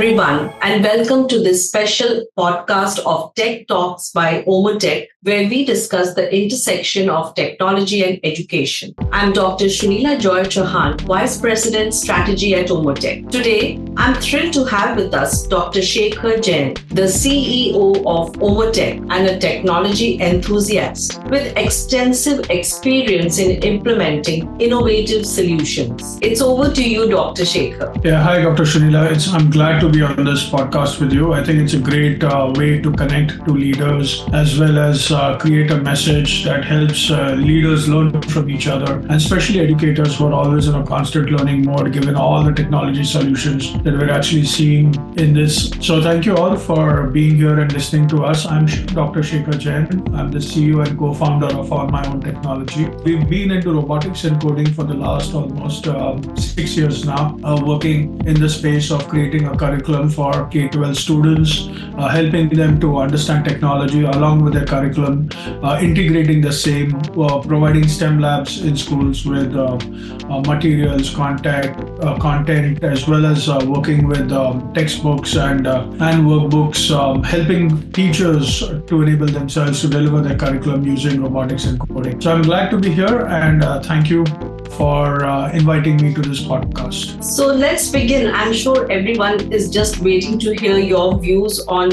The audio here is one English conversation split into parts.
everyone, and welcome to this special podcast of Tech Talks by OMOTEC, where we discuss the intersection of technology and education. I'm Dr. Shunila Joy Chauhan, Vice President Strategy at OMOTEC. Today, I'm thrilled to have with us Dr. Shekhar Jain, the CEO of OMOTEC and a technology enthusiast with extensive experience in implementing innovative solutions. It's over to you, Dr. Shekhar. Yeah, hi, Dr. Shunila. I'm glad to be on this podcast with you. I think it's a great way to connect to leaders as well as create a message that helps leaders learn from each other, and especially educators who are always in a constant learning mode given all the technology solutions that we're actually seeing in this. So thank you all for being here and listening to us. I'm Dr. Shekhar Jain. I'm the CEO and co-founder of On My Own Technology. We've been into robotics and coding for the last almost 6 years now, working in the space of creating a curriculum for K-12 students, helping them to understand technology along with their curriculum, integrating the same, providing STEM labs in schools with materials, content, as well as working with textbooks and workbooks, helping teachers to enable themselves to deliver their curriculum using robotics and coding. So I'm glad to be here, and thank you for inviting me to this podcast. So let's begin. I'm sure everyone is just waiting to hear your views on,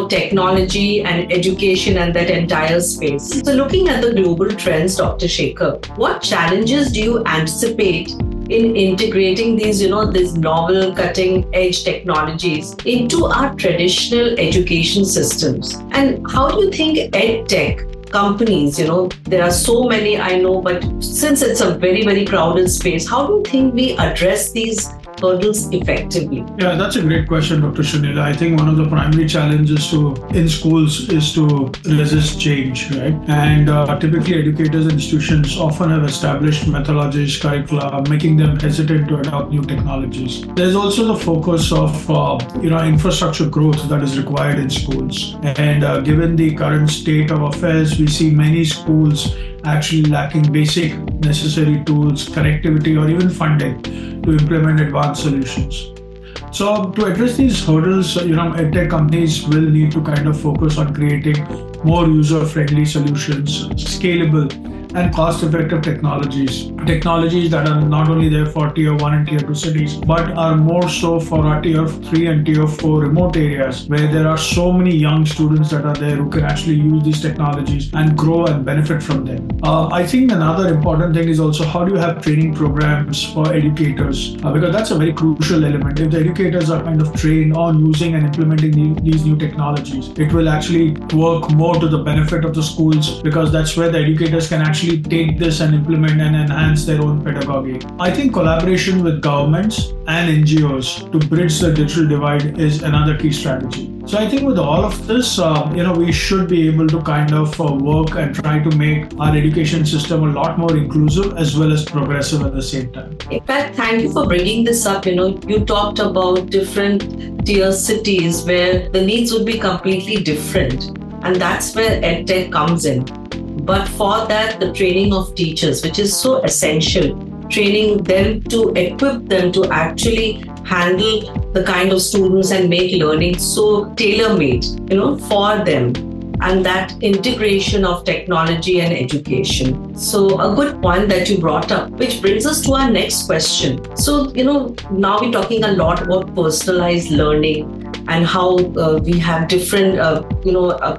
technology and education and that entire space. So looking at the global trends, Dr. Shekhar, what challenges do you anticipate in integrating these novel cutting-edge technologies into our traditional education systems? And how do you think EdTech companies, there are so many, I know, but since it's a very, very crowded space, how do you think we address these hurdles effectively? Yeah, that's a great question, Dr. Shunila. I think one of the primary challenges in schools is to resist change, right? And typically educators and institutions often have established methodologies, curricula, making them hesitant to adopt new technologies. There's also the focus of, infrastructure growth that is required in schools. And given the current state of affairs, we see many schools actually lacking basic necessary tools, connectivity, or even funding to implement advanced solutions. So to address these hurdles, EdTech companies will need to kind of focus on creating more user-friendly solutions, scalable and cost-effective technologies that are not only there for Tier 1 and Tier 2 cities, but are more so for our Tier 3 and Tier 4 remote areas, where there are so many young students that are there who can actually use these technologies and grow and benefit from them. I think another important thing is also how do you have training programs for educators, because that's a very crucial element. If the educators are kind of trained on using and implementing these new technologies, it will actually work more to the benefit of the schools, because that's where the educators can actually take this and implement and enhance their own pedagogy. I think collaboration with governments and NGOs to bridge the digital divide is another key strategy. So I think with all of this, we should be able to kind of work and try to make our education system a lot more inclusive as well as progressive at the same time. In fact, thank you for bringing this up. You talked about different tier cities where the needs would be completely different. And that's where EdTech comes in. But for that, the training of teachers, which is so essential, training them to equip them to actually handle the kind of students and make learning so tailor-made, for them. And that integration of technology and education. So a good point that you brought up, which brings us to our next question. So, now we're talking a lot about personalized learning and how we have different,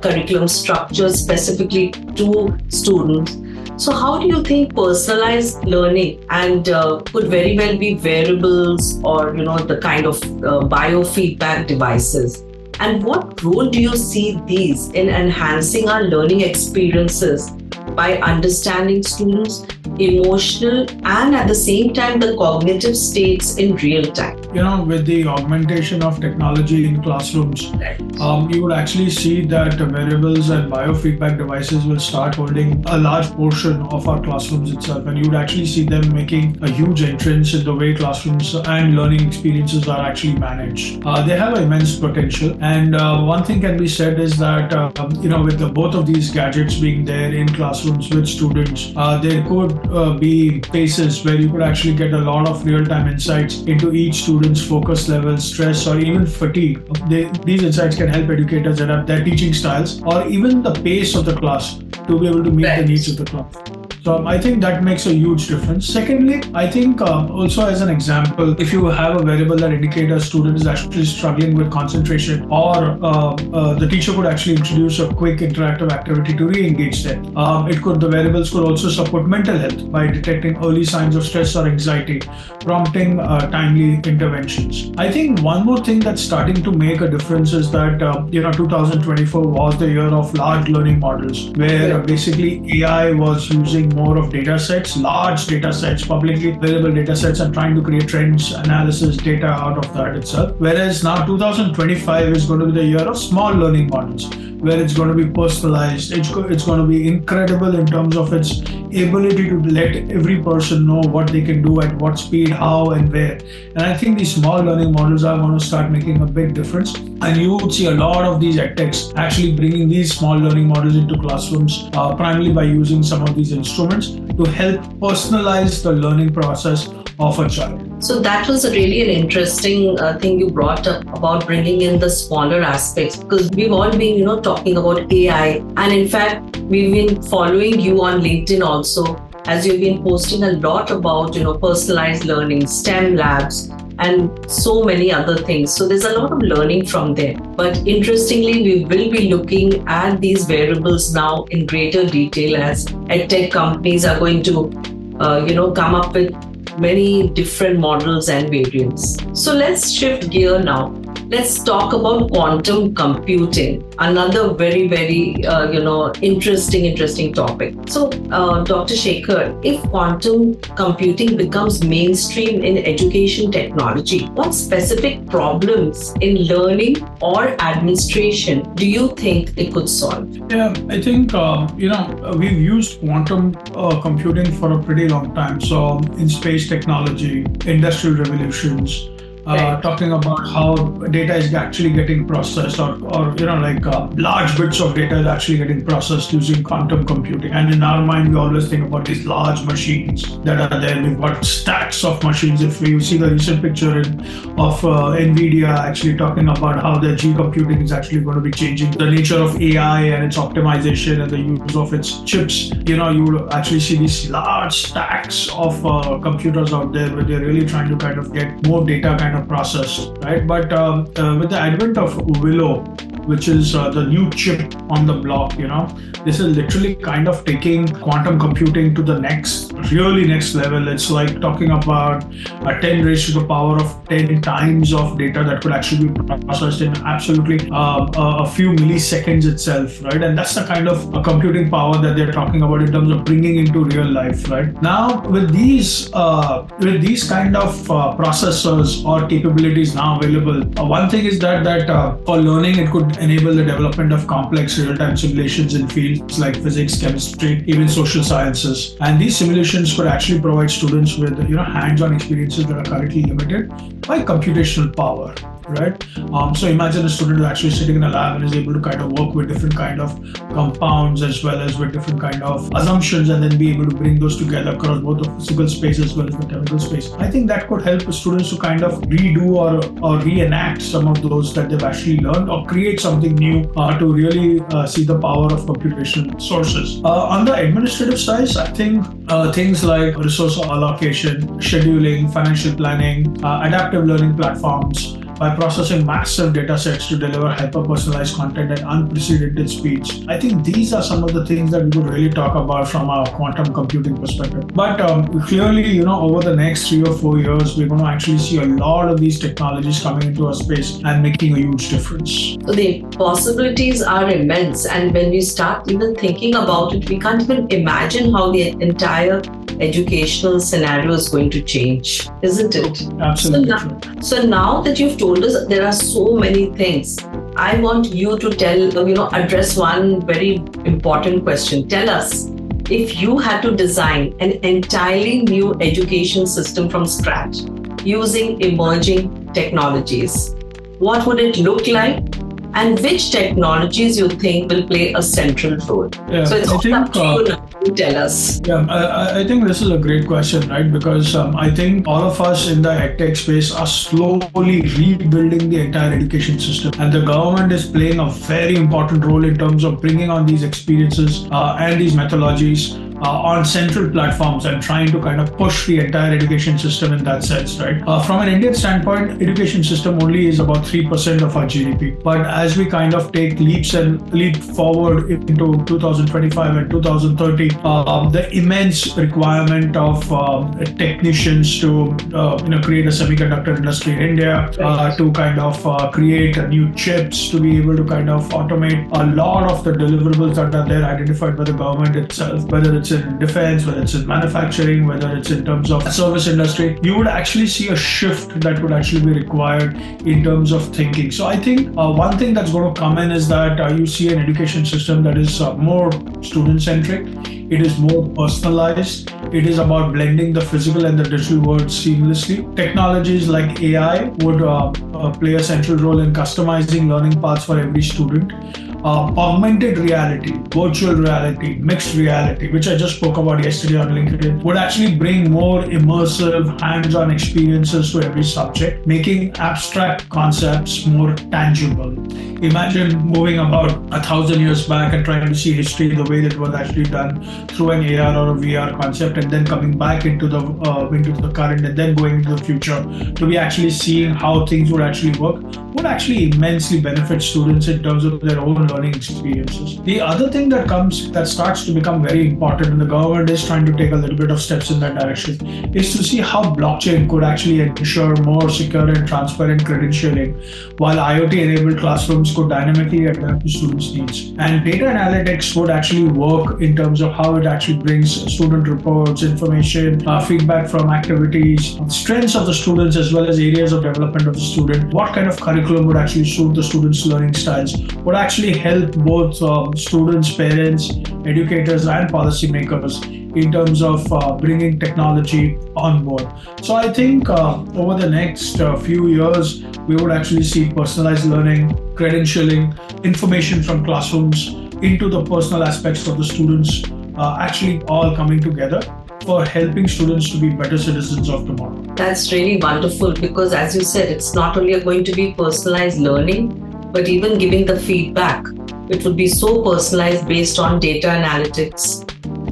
curriculum structures specifically to students. So how do you think personalized learning and could very well be wearables or, the kind of biofeedback devices? And what role do you see these in enhancing our learning experiences by understanding students' emotional and at the same time the cognitive states in real time? With the augmentation of technology in classrooms, you would actually see that wearables and biofeedback devices will start holding a large portion of our classrooms itself, and you would actually see them making a huge entrance in the way classrooms and learning experiences are actually managed. They have immense potential, and one thing can be said is that with both of these gadgets being there in classrooms with students, there could be spaces where you could actually get a lot of real-time insights into each student students' focus levels, stress, or even fatigue. These insights can help educators adapt their teaching styles or even the pace of the class to be able to meet the Right. needs of the class. So I think that makes a huge difference. Secondly, I think also as an example, if you have a variable that indicates a student is actually struggling with concentration, or the teacher could actually introduce a quick interactive activity to re-engage them. The variables could also support mental health by detecting early signs of stress or anxiety, prompting timely interventions. I think one more thing that's starting to make a difference is that 2024 was the year of large learning models, where basically AI was using more of data sets, large data sets, publicly available data sets, and trying to create trends, analysis, data out of that itself. Whereas now 2025 is going to be the year of small learning models, where it's going to be personalized. It's going to be incredible in terms of its ability to let every person know what they can do at what speed, how, and where. And I think these small learning models are going to start making a big difference. And you would see a lot of these edtechs actually bringing these small learning models into classrooms, primarily by using some of these instruments to help personalize the learning process of a child. So that was really an interesting thing you brought up about bringing in the smaller aspects, because we've all been, talking about AI, and in fact, we've been following you on LinkedIn also, as you've been posting a lot about, personalized learning, STEM labs, and so many other things. So there's a lot of learning from there. But interestingly, we will be looking at these variables now in greater detail as edtech companies are going to, come up with many different models and variants. So let's shift gear now. Let's talk about quantum computing, another very, very, interesting topic. So, Dr. Shekhar, if quantum computing becomes mainstream in education technology, what specific problems in learning or administration do you think it could solve? Yeah, I think, we've used quantum computing for a pretty long time. So in space technology, industrial revolutions, talking about how data is actually getting processed, or large bits of data is actually getting processed using quantum computing. And in our mind, we always think about these large machines that are there. We've got stacks of machines. If you see the recent picture of NVIDIA actually talking about how their G computing is actually going to be changing the nature of AI and its optimization and the use of its chips, you will actually see these large stacks of computers out there where they're really trying to kind of get more data kind of processed, right? But with the advent of Willow, which is the new chip on the block, this is literally kind of taking quantum computing to the next level. It's like talking about a 10 raised to the power of 10 times of data that could actually be processed in absolutely a few milliseconds itself, right? And that's the kind of computing power that they're talking about in terms of bringing into real life, right? Now, with these kind of processors or capabilities now available, one thing is that for learning, it could enable the development of complex real-time simulations in fields like physics, chemistry, even social sciences. And these simulations could actually provide students with hands-on experiences that are currently limited by computational power. Right? So imagine a student who actually sitting in a lab and is able to kind of work with different kind of compounds as well as with different kind of assumptions, and then be able to bring those together across both the physical space as well as the chemical space. I think that could help students to kind of redo or reenact some of those that they've actually learned, or create something new to really see the power of computational sources. On the administrative side, I think things like resource allocation, scheduling, financial planning, adaptive learning platforms, by processing massive data sets to deliver hyper-personalized content at unprecedented speeds. I think these are some of the things that we could really talk about from a quantum computing perspective. But clearly, over the next 3 or 4 years, we're going to actually see a lot of these technologies coming into our space and making a huge difference. So the possibilities are immense. And when we start even thinking about it, we can't even imagine how the entire educational scenario is going to change, isn't it? Absolutely. So now that you've told us there are so many things, I want you to address one very important question. Tell us, if you had to design an entirely new education system from scratch using emerging technologies, what would it look like? and which technologies you think will play a central role? Yeah, So it's I all up think to you now to tell us. yeah, I think this is a great question, right? Because I think all of us in the edtech space are slowly rebuilding the entire education system, and the government is playing a very important role in terms of bringing on these experiences and these methodologies on central platforms and trying to kind of push the entire education system in that sense, right? From an Indian standpoint, education system only is about 3% of our GDP. But as we kind of take leap forward into 2025 and 2030, the immense requirement of technicians to create a semiconductor industry in India, to kind of create new chips to be able to kind of automate a lot of the deliverables that are there identified by the government itself, whether it's in defense, whether it's in manufacturing, whether it's in terms of service industry, you would actually see a shift that would actually be required in terms of thinking. So I think one thing that's going to come in is that you see an education system that is more student-centric. It is more personalized. It is about blending the physical and the digital worlds seamlessly. Technologies like AI would play a central role in customizing learning paths for every student. Augmented reality, virtual reality, mixed reality, which I just spoke about yesterday on LinkedIn, would actually bring more immersive, hands-on experiences to every subject, making abstract concepts more tangible. Imagine moving about 1,000 years back and trying to see history the way that was actually done through an AR or a VR concept, and then coming back into the current and then going into the future to be actually seeing how things would actually work, would actually immensely benefit students in terms of their own learning experiences. The other thing that starts to become very important, and the government is trying to take a little bit of steps in that direction, is to see how blockchain could actually ensure more secure and transparent credentialing, while IoT-enabled classrooms could dynamically adapt to students' needs. And data analytics would actually work in terms of how it actually brings student reports, information, feedback from activities, strengths of the students, as well as areas of development of the student. What kind of curriculum would actually suit the students' learning styles would actually help both students, parents, educators, and policymakers in terms of bringing technology on board. So I think over the next few years, we would actually see personalized learning, credentialing, information from classrooms into the personal aspects of the students actually all coming together for helping students to be better citizens of tomorrow. That's really wonderful, because as you said, it's not only going to be personalized learning, but even giving the feedback. It would be so personalized based on data analytics.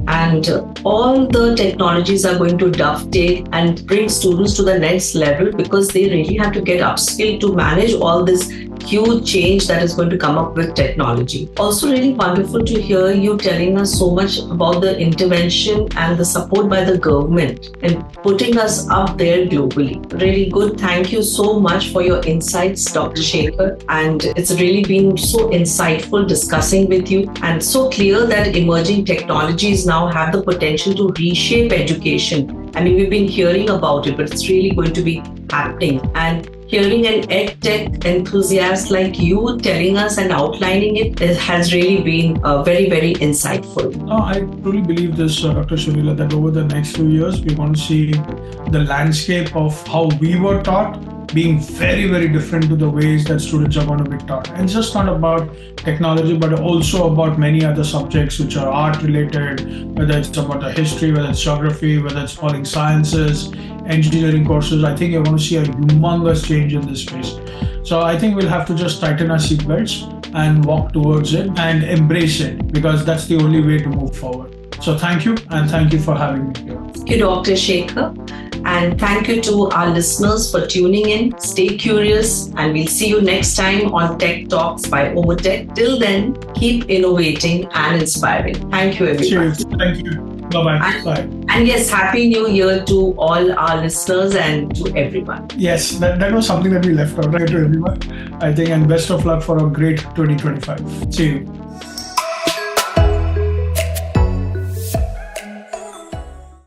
And all the technologies are going to dovetail and bring students to the next level, because they really have to get upskilled to manage all this huge change that is going to come up with technology. Also really wonderful to hear you telling us so much about the intervention and the support by the government and putting us up there globally. Really good. Thank you so much for your insights, Dr. Shekhar. And it's really been so insightful discussing with you, and so clear that emerging technologies now have the potential to reshape education. I mean, we've been hearing about it, but it's really going to be happening. And hearing an edtech enthusiast like you telling us and outlining it has really been very, very insightful. I truly believe this, Dr. Shunila, that over the next few years, we're going to see the landscape of how we were taught being very, very different to the ways that students are going to be taught. And it's just not about technology, but also about many other subjects which are art related, whether it's about the history, whether it's geography, whether it's falling sciences, engineering courses. I think you're going to see a humongous change in this space. So I think we'll have to just tighten our seatbelts and walk towards it and embrace it, because that's the only way to move forward. So thank you, and thank you for having me here. Thank you, Dr. Shekhar. And thank you to our listeners for tuning in. Stay curious, and we'll see you next time on Tech Talks by OMOTEC. Till then, keep innovating and inspiring. Thank you, everyone. Cheers. Thank you. Bye-bye. Bye. And yes, Happy New Year to all our listeners and to everyone. Yes, that was something that we left out, right, to everyone, I think, and best of luck for a great 2025. See you.